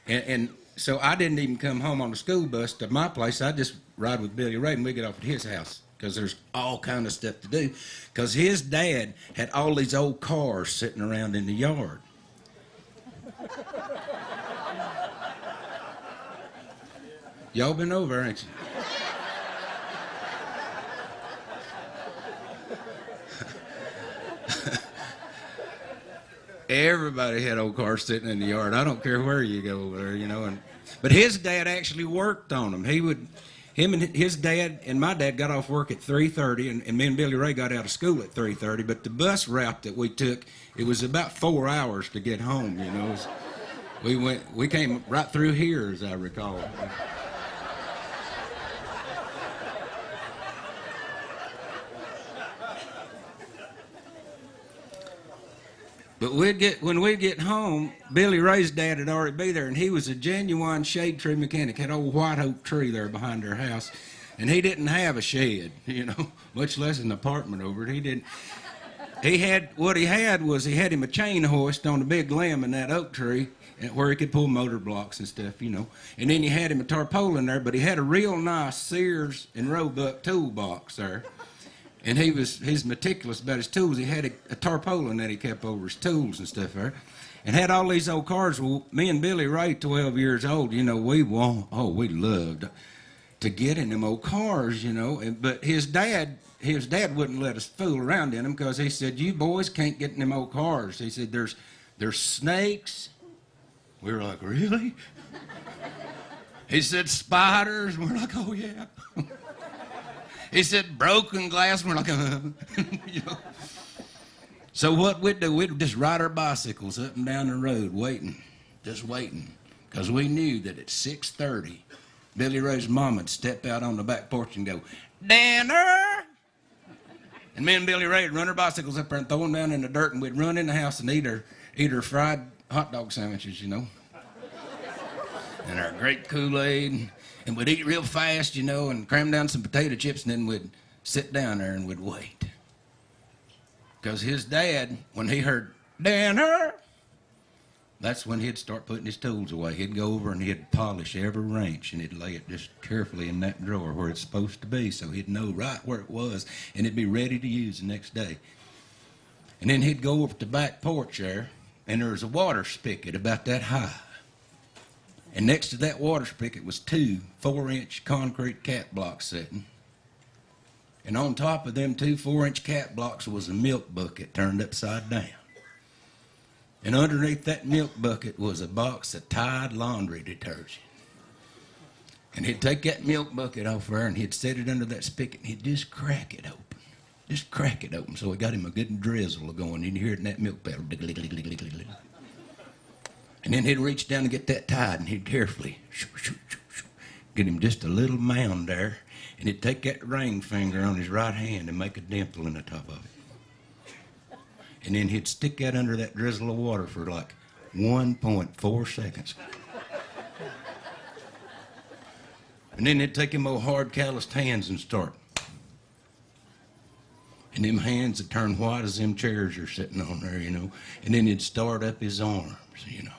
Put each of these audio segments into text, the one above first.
And so I didn't even come home on the school bus to my place. I just ride with Billy Ray and we get off at his house because there's all kind of stuff to do. Because his dad had all these old cars sitting around in the yard. Y'all been over, ain't you? Everybody had old cars sitting in the yard. I don't care where you go over there, you know. But his dad actually worked on them. Him and his dad and my dad got off work at 3:30, and me and Billy Ray got out of school at 3:30. But the bus route that we took, it was about 4 hours to get home, you know. We came right through here, as I recall. But when we'd get home, Billy Ray's dad had already be there, and he was a genuine shade tree mechanic. Had an old white oak tree there behind their house, and he didn't have a shed, you know, much less an apartment over it. He didn't. He had him a chain hoist on a big limb in that oak tree, where he could pull motor blocks and stuff, you know. And then he had him a tarpaulin there, but he had a real nice Sears and Roebuck toolbox there. And he's meticulous about his tools. He had a tarpaulin that he kept over his tools and stuff there. And had all these old cars. Well, me and Billy Ray, 12 years old, you know, we loved to get in them old cars, you know. But his dad wouldn't let us fool around in them because he said, you boys can't get in them old cars. He said, there's snakes. We were like, really? He said, spiders. We're like, oh, yeah. He said, broken glass. We're like, you know. So what we'd do, we'd just ride our bicycles up and down the road just waiting. Because we knew that at 6:30, Billy Ray's mom would step out on the back porch and go, Danner! And me and Billy Ray would run our bicycles up there and throw them down in the dirt, and we'd run in the house and eat our fried hot dog sandwiches, you know. And our great Kool-Aid. And we'd eat real fast, you know, and cram down some potato chips, and then we'd sit down there and we'd wait. Because his dad, when he heard, Danner, that's when he'd start putting his tools away. He'd go over and he'd polish every wrench, and he'd lay it just carefully in that drawer where it's supposed to be, so he'd know right where it was, and it'd be ready to use the next day. And then he'd go over to the back porch there, and there was a water spigot about that high. And next to that water spigot was 2 4-inch concrete cat blocks sitting. And on top of them 2 4-inch cat blocks was a milk bucket turned upside down. And underneath that milk bucket was a box of Tide laundry detergent. And he'd take that milk bucket off there and he'd set it under that spigot and he'd just crack it open. Just crack it open. So he got him a good drizzle going. You'd hear it in that milk pail. And then he'd reach down and get that Tide, and he'd carefully get him just a little mound there, and he'd take that ring finger on his right hand and make a dimple in the top of it. And then he'd stick that under that drizzle of water for like 1.4 seconds. And then he'd take him old hard calloused hands and start. And them hands would turn white as them chairs you're sitting on there, you know. And then he'd start up his arms, you know.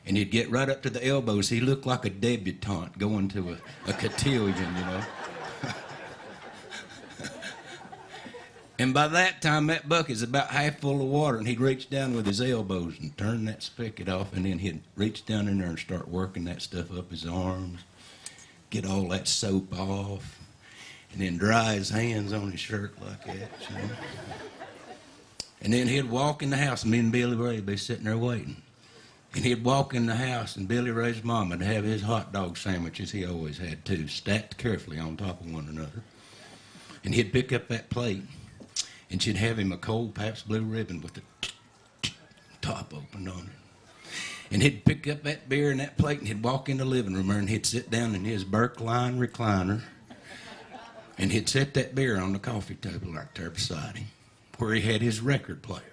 And he'd get right up to the elbows. He looked like a debutante going to a cotillion, you know. And by that time, that bucket's about half full of water, and he'd reach down with his elbows and turn that spigot off, and then he'd reach down in there and start working that stuff up his arms, get all that soap off, and then dry his hands on his shirt like that, you know. And then he'd walk in the house, and me and Billy Ray would be sitting there waiting. And he'd walk in the house, and Billy Ray's mom would have his hot dog sandwiches, he always had too, stacked carefully on top of one another. And he'd pick up that plate, and she'd have him a cold Pabst Blue Ribbon with the top opened on it. And he'd pick up that beer and that plate, and he'd walk in the living room there, and he'd sit down in his Berkline recliner, and he'd set that beer on the coffee table right there beside him, where he had his record player.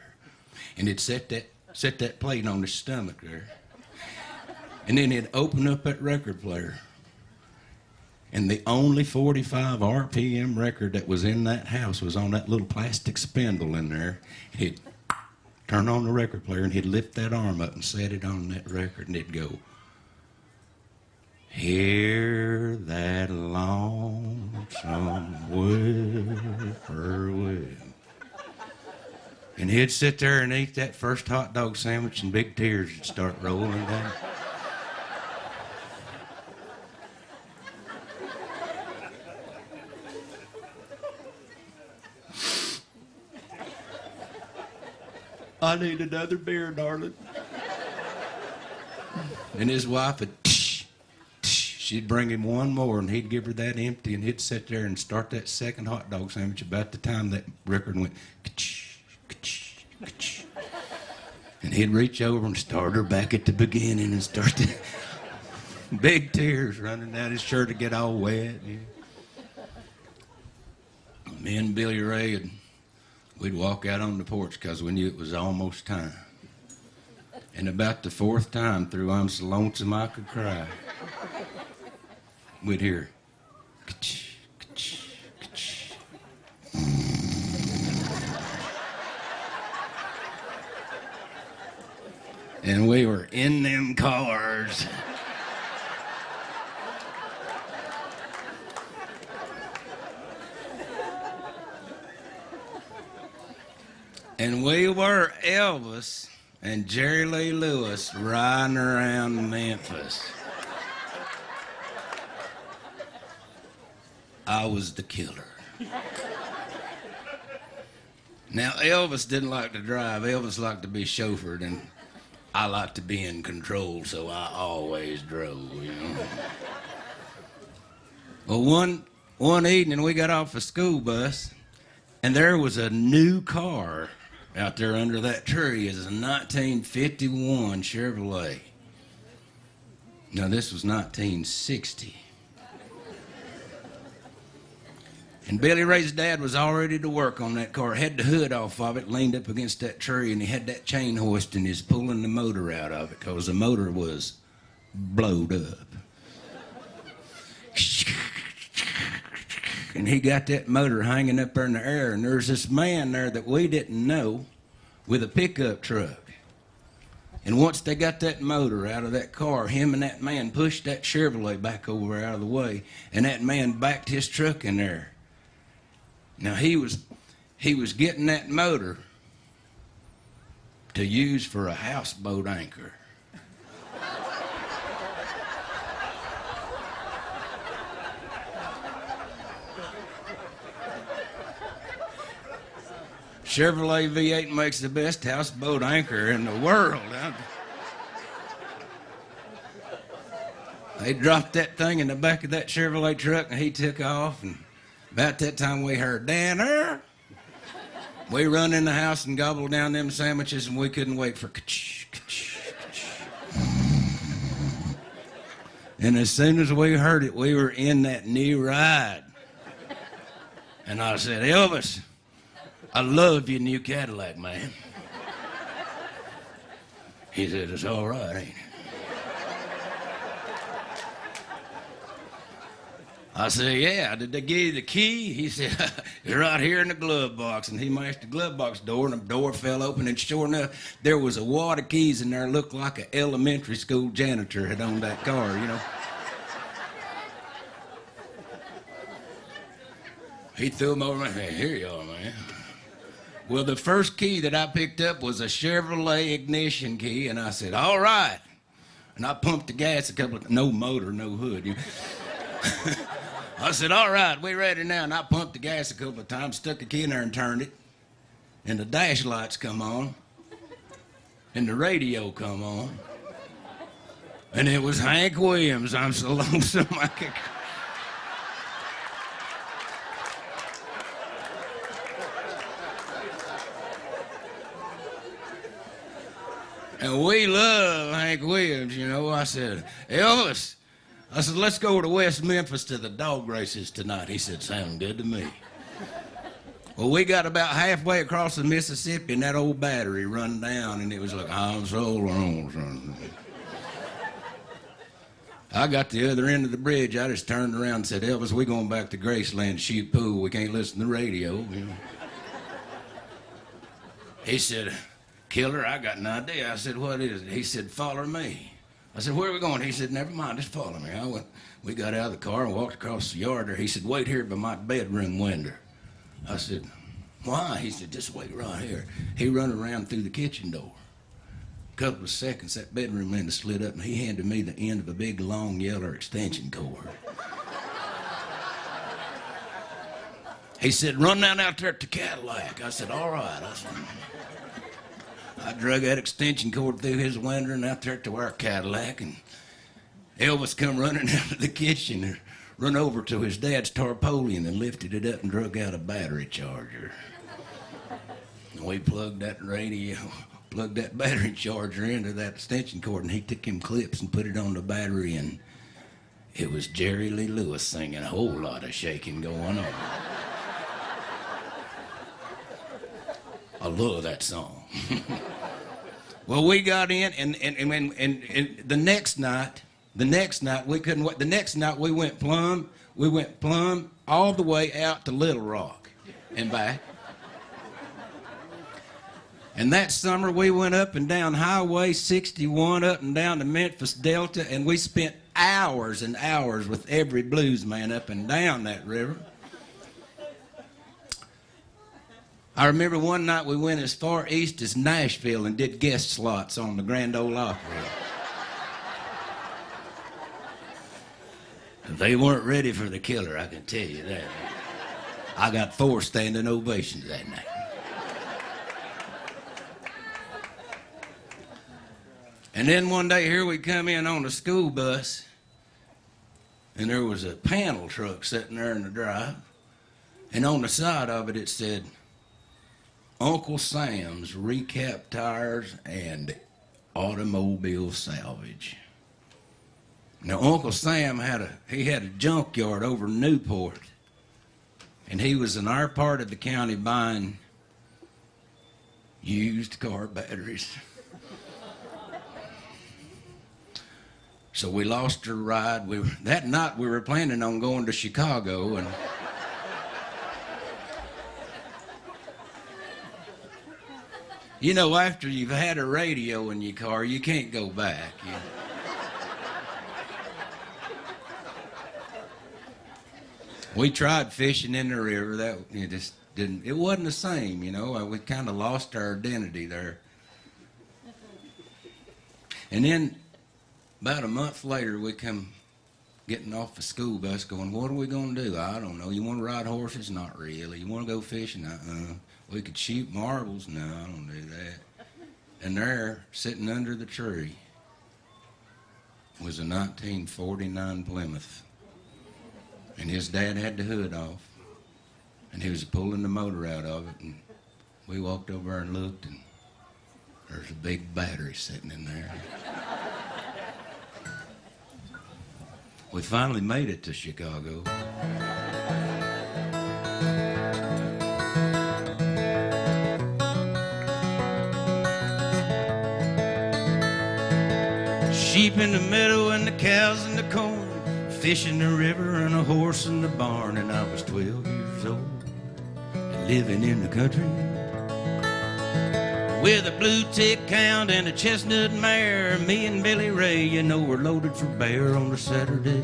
And he'd set that plate on his stomach there. And then he'd open up that record player. And the only 45 RPM record that was in that house was on that little plastic spindle in there. He'd turn on the record player and he'd lift that arm up and set it on that record, and it'd go, Hear that lonesome whippoorwill. And he'd sit there and eat that first hot dog sandwich, and big tears would start rolling down. I need another beer, darling. And his wife would, she'd bring him one more, and he'd give her that empty, and he'd sit there and start that second hot dog sandwich about the time that record went, and he'd reach over and start her back at the beginning and start the big tears running down his shirt to get all wet. Yeah. Me and Billy Ray, we'd walk out on the porch because we knew it was almost time. And about the fourth time through I'm So Lonesome I Could Cry, we'd hear, ka-ch, ka-ch, ka-ch. And we were in them cars. And we were Elvis and Jerry Lee Lewis riding around Memphis. I was the killer. Now, Elvis didn't like to drive. Elvis liked to be chauffeured, and I liked to be in control, so I always drove, you know. Well, one evening, we got off a school bus, and there was a new car out there under that tree. Is a 1951 Chevrolet. Now, this was 1960. And Billy Ray's dad was all ready to work on that car. Had the hood off of it, leaned up against that tree, and he had that chain hoist, and he's pulling the motor out of it because the motor was blowed up. And he got that motor hanging up there in the air, and there's this man there that we didn't know with a pickup truck. And once they got that motor out of that car, him and that man pushed that Chevrolet back over out of the way, and that man backed his truck in there. Now, he was getting that motor to use for a houseboat anchor. Chevrolet V8 makes the best houseboat anchor in the world. They dropped that thing in the back of that Chevrolet truck, and he took off, and about that time we heard, "Danner!" We run in the house and gobbled down them sandwiches, and we couldn't wait for ka-ch, ka-ch, ka-ch. And as soon as we heard it, we were in that new ride. And I said, "Elvis, I love your new Cadillac, man." He said, "It's all right, ain't it?" I said, "Yeah, did they give you the key?" He said, "It's right here in the glove box." And he mashed the glove box door, and the door fell open, and sure enough, there was a wad of keys in there. Looked like an elementary school janitor had owned that car, you know. He threw them over and said, "Here you are, man." Well, the first key that I picked up was a Chevrolet ignition key, and I said, "All right." And I pumped the gas a couple of, no motor, no hood. You know. I said, "All right, we ready now." And I pumped the gas a couple of times, stuck the key in there and turned it. And the dash lights come on. And the radio come on. And it was Hank Williams, "I'm So Lonesome I Could Cry." And we love Hank Williams, you know. I said, "Elvis," I said, "let's go to West Memphis to the dog races tonight." He said, "Sound good to me." Well, we got about halfway across the Mississippi, and that old battery run down, and it was like, "I'm so lonesome." I got the other end of the bridge. I just turned around and said, "Elvis, we going back to Graceland to shoot pool. We can't listen to the radio." You know. He said, "Killer, I got an idea." I said, "What is it?" He said, "Follow me. I said, where are we going? He said, never mind, just follow me. We got out of the car and walked across the yard there. He said, wait here by my bedroom window. I said, why? He said, just wait right here. He run around through the kitchen door. A couple of seconds, that bedroom window slid up and he handed me the end of a big, long, yellow extension cord. He said, run down out there at the Cadillac. I said, all right. I drug that extension cord through his window and out there to our Cadillac, and Elvis come running out of the kitchen and run over to his dad's tarpaulin and lifted it up and drug out a battery charger. And we plugged that battery charger into that extension cord, and he took him clips and put it on the battery, and it was Jerry Lee Lewis singing, a whole lot of shaking going on. I love that song. Well, we got in, and the next night we couldn't wait. The next night we went plumb all the way out to Little Rock and back. And that summer we went up and down Highway 61 up and down the Memphis Delta, and we spent hours and hours with every blues man up and down that river. I remember one night we went as far east as Nashville and did guest slots on the Grand Ole Opry. They weren't ready for the killer, I can tell you that. I got 4 standing ovations that night. And then one day here we come in on the school bus, and there was a panel truck sitting there in the drive, and on the side of it it said, Uncle Sam's Recap Tires and Automobile Salvage. Now, Uncle Sam had a junkyard over in Newport, and he was in our part of the county buying used car batteries. So we lost our ride. That night we were planning on going to Chicago, and you know, after you've had a radio in your car, you can't go back. You know? We tried fishing in the river. It wasn't the same, you know. We kind of lost our identity there. And then about a month later, we come getting off the school bus going, what are we going to do? I don't know. You want to ride horses? Not really. You want to go fishing? We could shoot marbles? No, I don't do that. And there, sitting under the tree, was a 1949 Plymouth. And his dad had the hood off, and he was pulling the motor out of it, and we walked over there and looked, and there's a big battery sitting in there. We finally made it to Chicago. Sheep in the meadow and the cows in the corn, fish in the river and a horse in the barn, and I was 12 years old and living in the country with a blue tick hound and a chestnut mare. Me and Billy Ray, you know, were loaded for bear on a Saturday,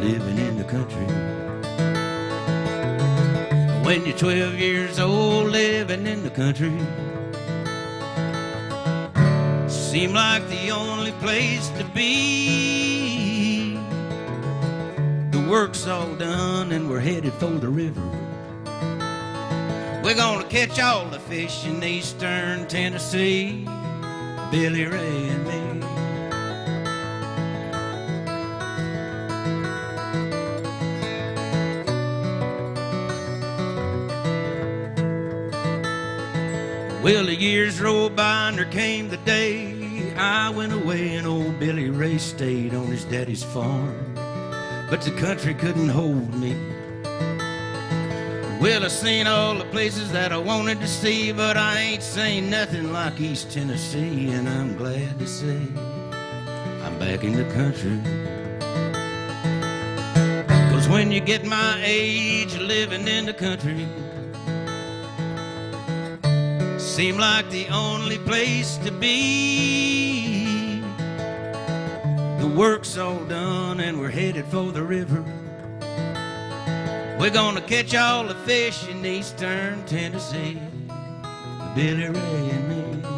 living in the country. When you're 12 years old living in the country, seemed like the only place to be. The work's all done and we're headed for the river. We're gonna catch all the fish in eastern Tennessee, Billy Ray and me. Well, the years rolled by and there came the day I went away and old Billy Ray stayed on his daddy's farm. But the country couldn't hold me. Well, I seen all the places that I wanted to see, but I ain't seen nothing like East Tennessee, and I'm glad to say I'm back in the country. 'Cause when you get my age living in the country, seem like the only place to be. The work's all done and we're headed for the river. We're gonna catch all the fish in eastern Tennessee, Billy Ray and me.